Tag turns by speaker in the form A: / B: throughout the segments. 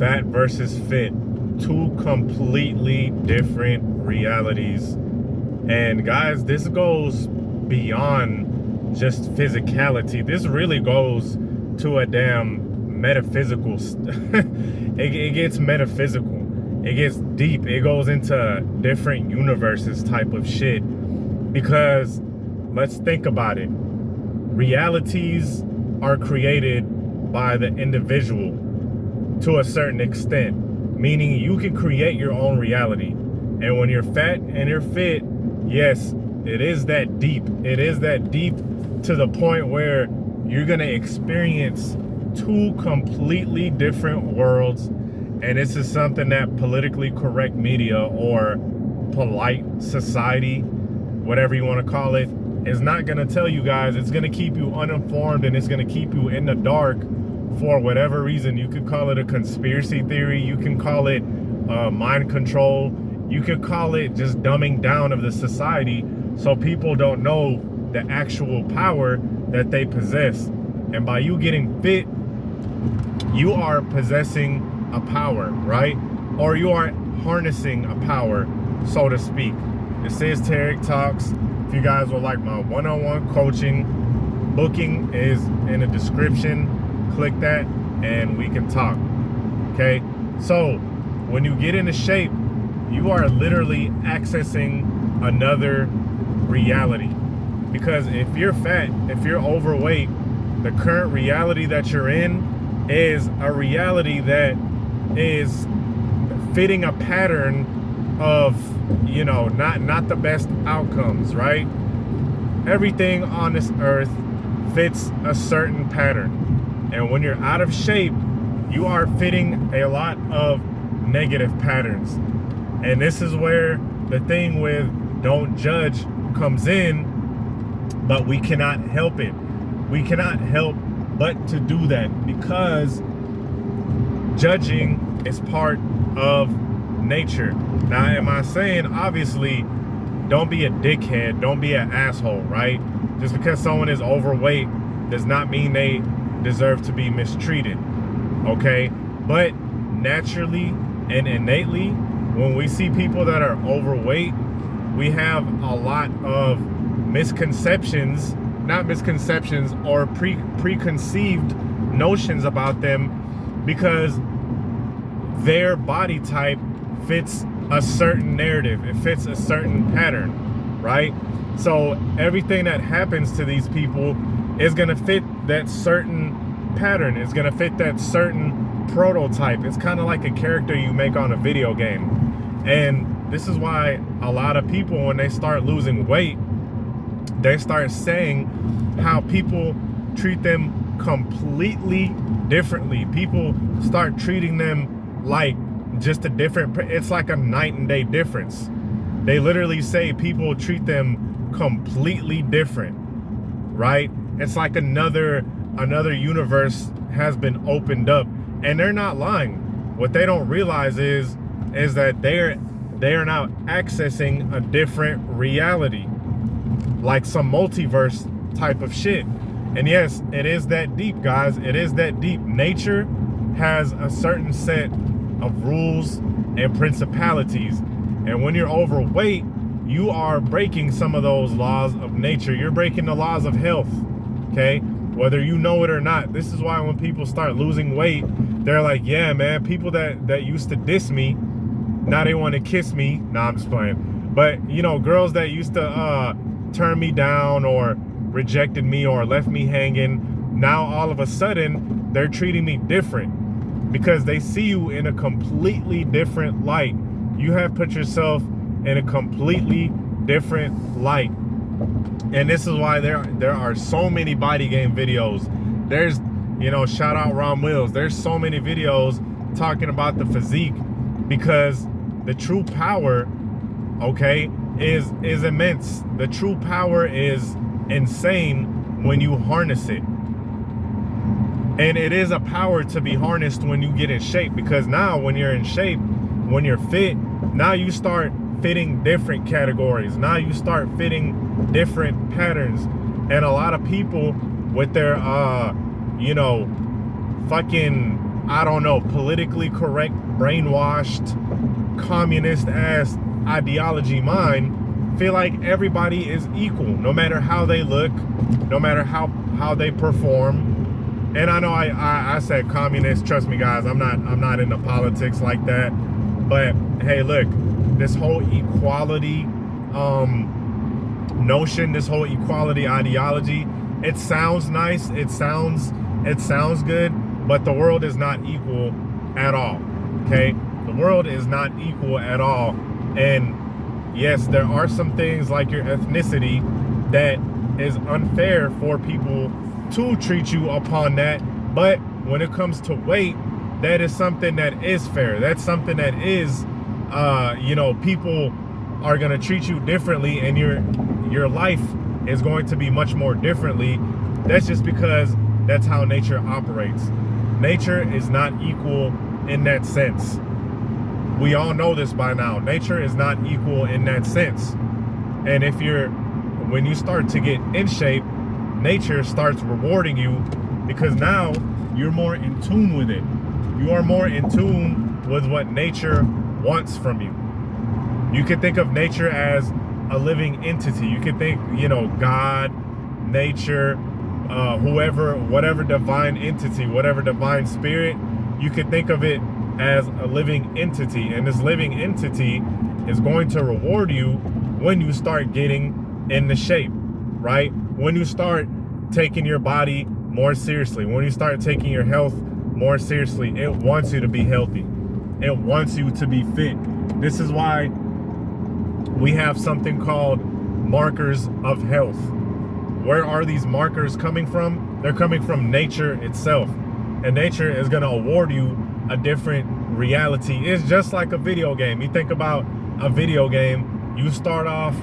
A: Fat versus fit, two completely different realities. And guys, this goes beyond just physicality. This really goes to a damn metaphysical. It gets metaphysical. It gets deep. It goes into different universes type of shit. Because let's think about it. Realities are created by the individual to a certain extent, meaning you can create your own reality. And when you're fat and you're fit, yes, it is that deep. It is that deep to the point where you're gonna experience two completely different worlds. And this is something that politically correct media or polite society, whatever you want to call it, is not going to tell you guys. It's going to keep you uninformed, and it's going to keep you in the dark for whatever reason. You could call it a conspiracy theory. You can call it mind control. You could call it just dumbing down of the society so people don't know the actual power that they possess. And by you getting fit, you are possessing a power, right? Or you are harnessing a power, so to speak. This is Tarik Talks. If you guys would like my one-on-one coaching, booking is in the description. Click that and we can talk. Okay? So when you get into shape, you are literally accessing another reality. Because if you're fat, if you're overweight, the current reality that you're in is a reality that is fitting a pattern of, you know, not the best outcomes, right? Everything on this earth fits a certain pattern. And when you're out of shape, you are fitting a lot of negative patterns. And this is where the thing with don't judge comes in, but we cannot help it. We cannot help but to do that, because judging is part of nature. Now, am I saying, obviously, don't be a dickhead, don't be an asshole, right? Just because someone is overweight does not mean they deserve to be mistreated, okay? But naturally and innately, when we see people that are overweight, we have a lot of misconceptions, not misconceptions, or preconceived notions about them, because their body type fits a certain narrative. It fits a certain pattern, right? So everything that happens to these people is going to fit that certain pattern. It's going to fit that certain prototype. It's kind of like a character you make on a video game. And this is why a lot of people, when they start losing weight, they start saying how people treat them completely differently. People start treating them like just a different, it's like a night and day difference. They literally say people treat them completely different, right? It's like another universe has been opened up, and they're not lying. What they don't realize is that they are now accessing a different reality, like some multiverse type of shit. And yes, it is that deep, guys. It is that deep. Nature has a certain set of rules and principalities. And when you're overweight, you are breaking some of those laws of nature. You're breaking the laws of health, okay? Whether you know it or not. This is why when people start losing weight, they're like, yeah, man, people that used to diss me, now they want to kiss me. Nah, I'm just playing. But, you know, girls that used to turn me down or rejected me or left me hanging, now all of a sudden they're treating me different, because they see you in a completely different light. You have put yourself in a completely different light. And this is why there are so many body game videos. There's, you know, shout out Ron Wills. There's so many videos talking about the physique, because the true power, okay, is immense. The true power is insane when you harness it. And it is a power to be harnessed when you get in shape, because now when you're in shape, when you're fit, now you start fitting different categories. Now you start fitting different patterns. And a lot of people with their, you know, fucking I don't know, politically correct, brainwashed, communist ass ideology mind feel like everybody is equal, no matter how they look, no matter how they perform. And I know I said communist, trust me guys, I'm not into politics like that. But hey, look, this whole equality notion, this whole equality ideology, it sounds nice, it sounds good, but the world is not equal at all. Okay, the world is not equal at all. And yes, there are some things like your ethnicity that is unfair for people to treat you upon that, but when it comes to weight, that is something that is fair. That's something that is you know, people are going to treat you differently, and your life is going to be much more differently. That's just because that's how nature operates. Nature is not equal in that sense. We all know this by now. Nature is not equal in that sense. And when you start to get in shape, nature starts rewarding you, because now you're more in tune with it. You are more in tune with what nature wants from you. You can think of nature as a living entity. You can think, you know, God, nature, whoever, whatever divine entity, whatever divine spirit, you can think of it as a living entity. And this living entity is going to reward you when you start getting into shape, right? When you start taking your body more seriously, when you start taking your health more seriously, it wants you to be healthy. It wants you to be fit. This is why we have something called markers of health. Where are these markers coming from? They're coming from nature itself. And nature is going to award you a different reality. It's just like a video game. You think about a video game, you start off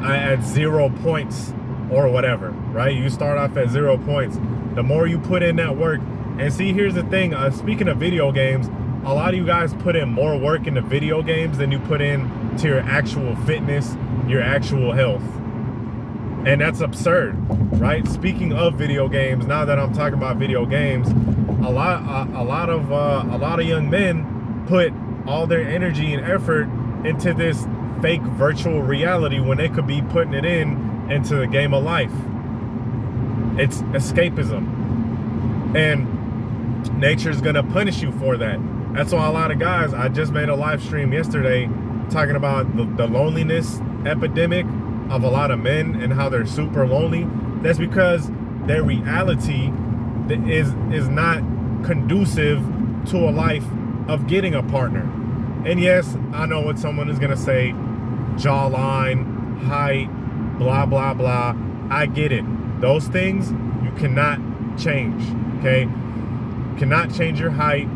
A: at 0 points or whatever, right? You start off at 0 points. The more you put in that work, and see, here's the thing, speaking of video games, a lot of you guys put in more work into video games than you put in to your actual fitness, your actual health. And that's absurd, right? Speaking of video games, now that I'm talking about video games, a lot of young men put all their energy and effort into this fake virtual reality when they could be putting it into the game of life. It's escapism, and nature's gonna punish you for that. That's why a lot of guys, I just made a live stream yesterday talking about the loneliness epidemic of a lot of men and how they're super lonely. That's because their reality is not conducive to a life of getting a partner. And yes, I know what someone is gonna say, jawline, height, blah, blah, blah. I get it. Those things you cannot change, okay? You cannot change your height.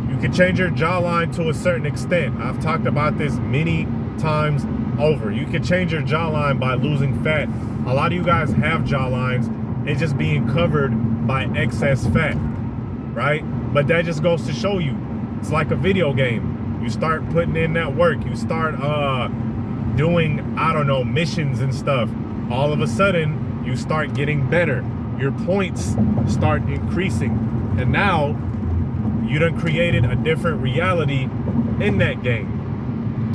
A: You can change your jawline to a certain extent. I've talked about this many times over. You can change your jawline by losing fat. A lot of you guys have jawlines. It's just being covered by excess fat, right? But that just goes to show you, it's like a video game. You start putting in that work. You start doing, I don't know, missions and stuff. All of a sudden, you start getting better. Your points start increasing. And now, you done created a different reality in that game.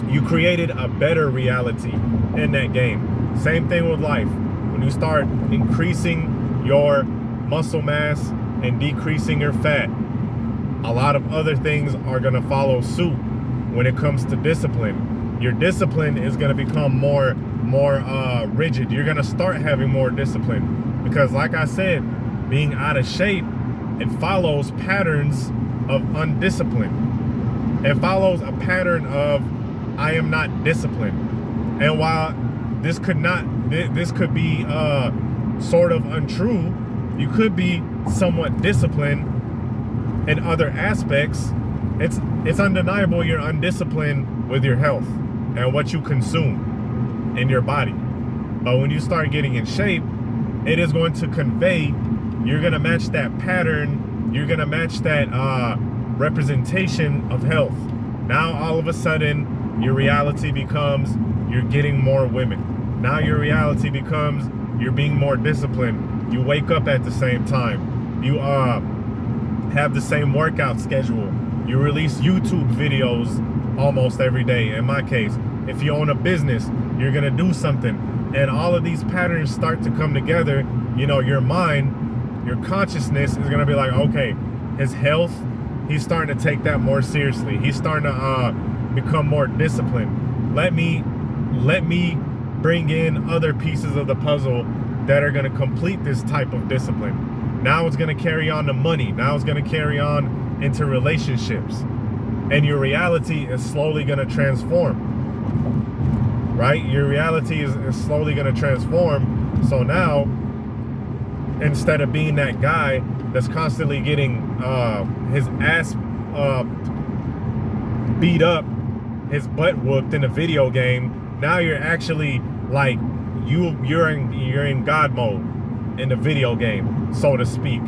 A: You created a better reality in that game. Same thing with life. When you start increasing your muscle mass and decreasing your fat, a lot of other things are gonna follow suit when it comes to discipline. Your discipline is gonna become more rigid. You're gonna start having more discipline because, like I said, being out of shape, it follows patterns of undiscipline. It follows a pattern of I am not disciplined. And while this could be sort of untrue, you could be somewhat disciplined in other aspects. It's undeniable you're undisciplined with your health and what you consume in your body. But when you start getting in shape, it is going to convey, you're gonna match that pattern, you're gonna match that representation of health. Now all of a sudden, your reality becomes you're getting more women. Now your reality becomes you're being more disciplined. You wake up at the same time. You have the same workout schedule. You release YouTube videos almost every day. In my case, if you own a business, you're gonna do something. And all of these patterns start to come together. You know, your mind, your consciousness is gonna be like, okay, his health, he's starting to take that more seriously. He's starting to become more disciplined. Let me bring in other pieces of the puzzle that are gonna complete this type of discipline. Now it's gonna carry on to money. Now it's gonna carry on into relationships. And your reality is slowly gonna transform, right? Your reality is slowly gonna transform. So now, instead of being that guy that's constantly getting his ass beat up, his butt whooped in a video game, now you're actually like, you're in God mode in the video game, so to speak,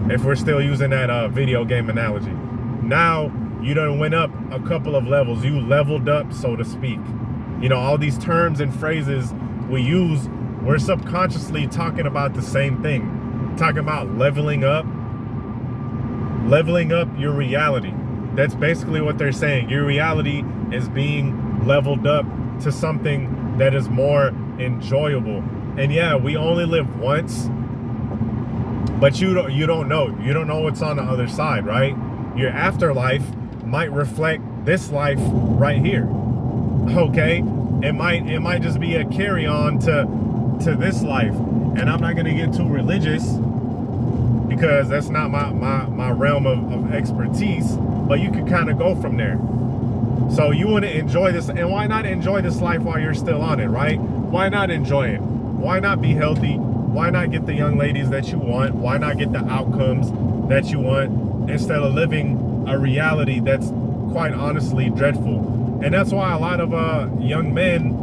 A: if we're still using that video game analogy. Now you done went up a couple of levels. You leveled up, so to speak. You know, all these terms and phrases we use, we're subconsciously talking about the same thing. Talking about leveling up your reality. That's basically what they're saying. Your reality is being leveled up to something that is more enjoyable. And yeah, we only live once, but you don't know. You don't know what's on the other side, right? Your afterlife might reflect this life right here. Okay? It might just be a carry-on to this life. And I'm not gonna get too religious because that's not my realm of expertise, but you can kind of go from there. So you want to enjoy this, and why not enjoy this life while you're still on it, right? Why not enjoy it? Why not be healthy? Why not get the young ladies that you want? Why not get the outcomes that you want instead of living a reality that's quite honestly dreadful? And that's why a lot of young men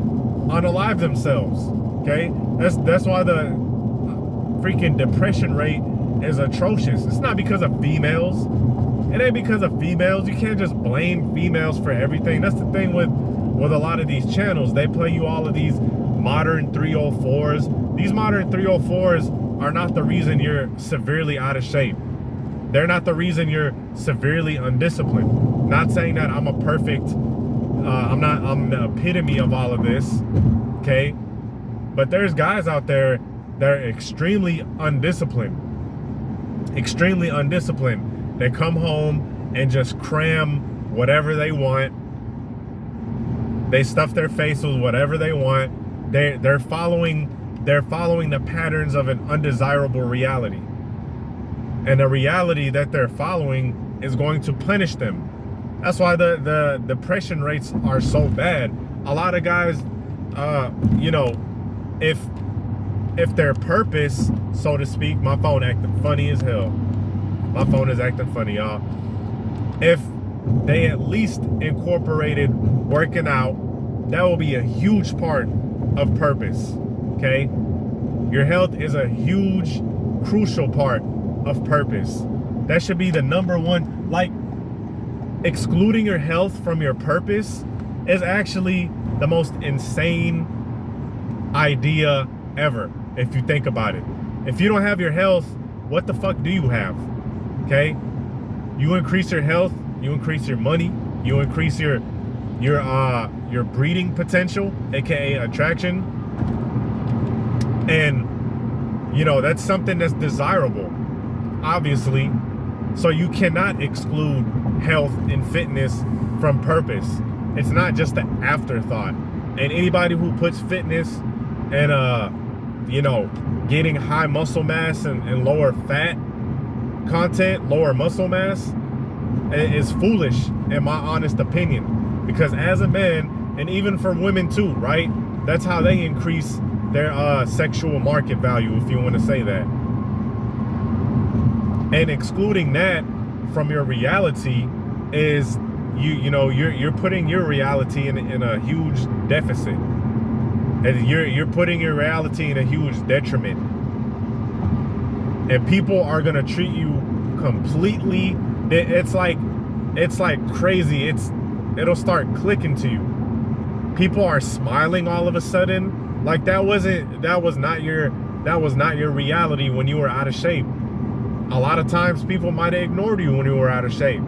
A: unalive themselves, okay? That's why the freaking depression rate is atrocious. It's not because of females. It ain't because of females. You can't just blame females for everything. That's the thing with a lot of these channels. They play you all of these modern 304s. These modern 304s are not the reason you're severely out of shape. They're not the reason you're severely undisciplined. Not saying that I'm a perfect, I'm the epitome of all of this, okay? But there's guys out there that are extremely undisciplined. Extremely undisciplined. They come home and just cram whatever they want. They stuff their face with whatever they want. They're following the patterns of an undesirable reality. And the reality that they're following is going to punish them. That's why the depression rates are so bad. A lot of guys, you know, if their purpose, so to speak, my phone acting funny as hell. My phone is acting funny, y'all. If they at least incorporated working out, that will be a huge part of purpose, okay? Your health is a huge, crucial part of purpose. That should be the number one. Like, excluding your health from your purpose is actually the most insane idea ever, if you think about it. If you don't have your health, what the fuck do you have? Okay, you increase your health, you increase your money, you increase your breeding potential, aka attraction, and you know that's something that's desirable, obviously. So you cannot exclude health and fitness from purpose. It's not just an afterthought. And anybody who puts fitness and you know, getting high muscle mass and lower fat content, lower muscle mass, is foolish in my honest opinion. Because as a man, and even for women too, right? That's how they increase their sexual market value, if you want to say that. And excluding that from your reality is you're putting your reality in a huge deficit. And you're putting your reality in a huge detriment. And people are gonna treat you completely. It's like crazy. It'll start clicking to you. People are smiling all of a sudden. Like that was not your reality when you were out of shape. a lot of times people might have ignored you when you were out of shape.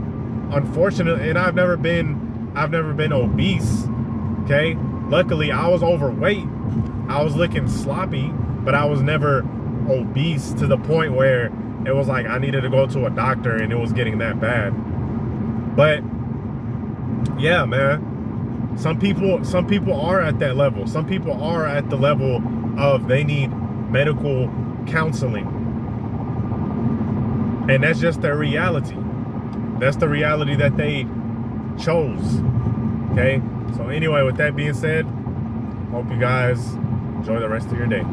A: Unfortunately, and I've never been obese. Okay, luckily I was overweight. I was looking sloppy, but I was never obese to the point where it was like I needed to go to a doctor and it was getting that bad. But yeah, man, some people are at that level. Some people are at the level of they need medical counseling, and that's just their reality. That's the reality that they chose. Okay, so anyway, with that being said, hope you guys enjoy the rest of your day.